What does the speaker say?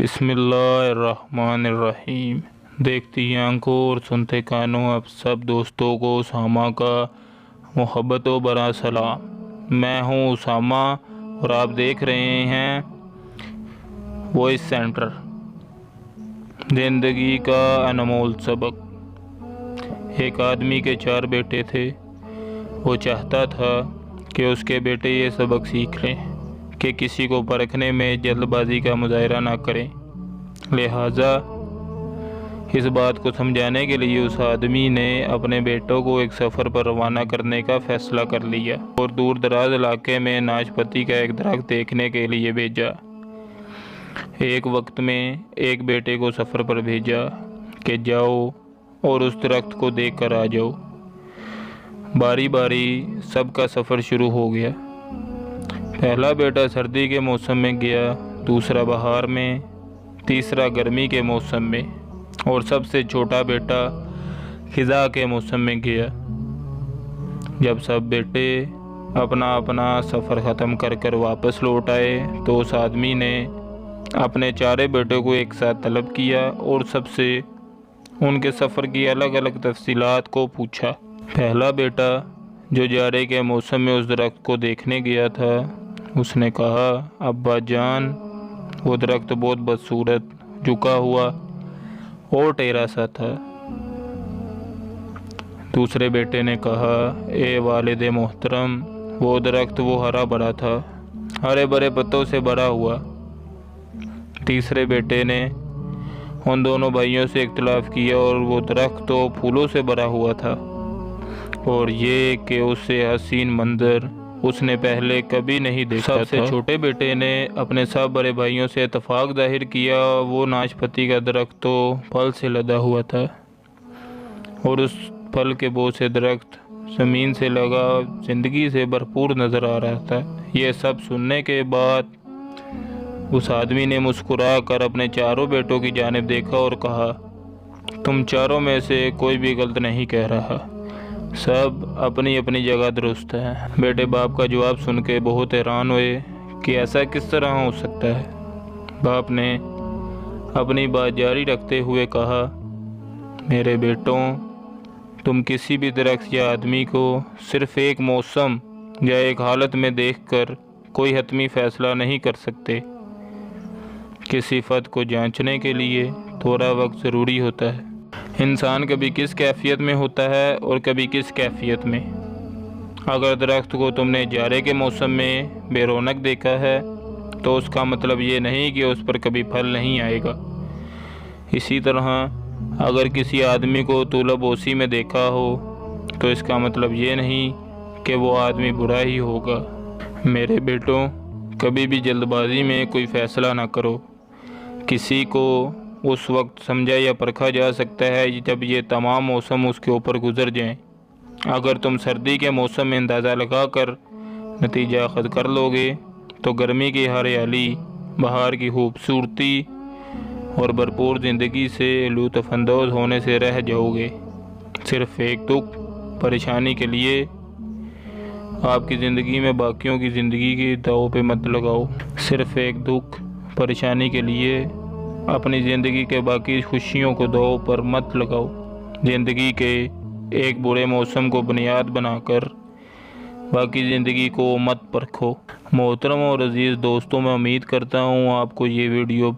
بسم اللہ الرحمن الرحیم۔ دیکھتی آنکھوں اور سنتے کانوں اب سب دوستوں کو اسامہ کا محبت و برا سلام۔ میں ہوں اسامہ اور آپ دیکھ رہے ہیں وائس سینٹر۔ زندگی کا انمول سبق۔ ایک آدمی کے 4 بیٹے تھے۔ وہ چاہتا تھا کہ اس کے بیٹے یہ سبق سیکھ لیں کہ کسی کو پرکھنے میں جلد بازی کا مظاہرہ نہ کریں۔ لہٰذا اس بات کو سمجھانے کے لیے اس آدمی نے اپنے بیٹوں کو ایک سفر پر روانہ کرنے کا فیصلہ کر لیا اور دور دراز علاقے میں ناشپاتی کا ایک درخت دیکھنے کے لیے بھیجا۔ ایک وقت میں ایک بیٹے کو سفر پر بھیجا کہ جاؤ اور اس درخت کو دیکھ کر آ جاؤ۔ باری باری سب کا سفر شروع ہو گیا۔ پہلا بیٹا سردی کے موسم میں گیا، دوسرا بہار میں، تیسرا گرمی کے موسم میں اور سب سے چھوٹا بیٹا خزاں کے موسم میں گیا۔ جب سب بیٹے اپنا اپنا سفر ختم کر کر واپس لوٹ آئے تو اس آدمی نے اپنے 4 بیٹوں کو ایک ساتھ طلب کیا اور سب سے ان کے سفر کی الگ الگ تفصیلات کو پوچھا۔ پہلا بیٹا جو جاڑے کے موسم میں اس درخت کو دیکھنے گیا تھا، اس نے کہا، ابا جان وہ درخت بہت بدصورت، جھکا ہوا اور ٹیڑھا سا تھا۔ دوسرے بیٹے نے کہا، اے والد محترم وہ درخت وہ ہرا بھرا تھا، ہرے بھرے پتوں سے بھرا ہوا۔ تیسرے بیٹے نے ان دونوں بھائیوں سے اختلاف کیا اور وہ درخت تو پھولوں سے بھرا ہوا تھا اور یہ کہ اس سے حسین منظر اس نے پہلے کبھی نہیں دیکھا تھا۔ سب سے چھوٹے بیٹے نے اپنے سب بڑے بھائیوں سے اتفاق ظاہر کیا، وہ ناشپاتی کا درخت تو پھل سے لدا ہوا تھا اور اس پھل کے بہت سے درخت زمین سے لگا زندگی سے بھرپور نظر آ رہا تھا۔ یہ سب سننے کے بعد اس آدمی نے مسکرا کر اپنے 4 بیٹوں کی جانب دیکھا اور کہا، تم 4 میں سے کوئی بھی غلط نہیں کہہ رہا، سب اپنی اپنی جگہ درست ہیں۔ بیٹے باپ کا جواب سن کے بہت حیران ہوئے کہ ایسا کس طرح ہو سکتا ہے۔ باپ نے اپنی بات جاری رکھتے ہوئے کہا، میرے بیٹوں، تم کسی بھی درخت یا آدمی کو صرف ایک موسم یا ایک حالت میں دیکھ کر کوئی حتمی فیصلہ نہیں کر سکتے۔ کسی صفت کو جانچنے کے لیے تھوڑا وقت ضروری ہوتا ہے۔ انسان کبھی کس کیفیت میں ہوتا ہے اور کبھی کس کیفیت میں۔ اگر درخت کو تم نے جاڑے کے موسم میں بے رونق دیکھا ہے تو اس کا مطلب یہ نہیں کہ اس پر کبھی پھل نہیں آئے گا۔ اسی طرح اگر کسی آدمی کو طول بوسی میں دیکھا ہو تو اس کا مطلب یہ نہیں کہ وہ آدمی برا ہی ہوگا۔ میرے بیٹوں، کبھی بھی جلد بازی میں کوئی فیصلہ نہ کرو۔ کسی کو اس وقت سمجھا یا پرکھا جا سکتا ہے جب یہ تمام موسم اس کے اوپر گزر جائیں۔ اگر تم سردی کے موسم میں اندازہ لگا کر نتیجہ اخذ کر لو گے تو گرمی کی ہریالی، بہار کی خوبصورتی اور بھرپور زندگی سے لطف اندوز ہونے سے رہ جاؤ گے۔ صرف ایک دکھ پریشانی کے لیے آپ کی زندگی میں باقیوں کی زندگی کی داؤ پہ مت لگاؤ۔ صرف ایک دکھ پریشانی کے لیے اپنی زندگی کے باقی خوشیوں کو داؤ پر مت لگاؤ۔ زندگی کے ایک برے موسم کو بنیاد بنا کر باقی زندگی کو مت پرکھو۔ محترم اور عزیز دوستوں، میں امید کرتا ہوں آپ کو یہ ویڈیو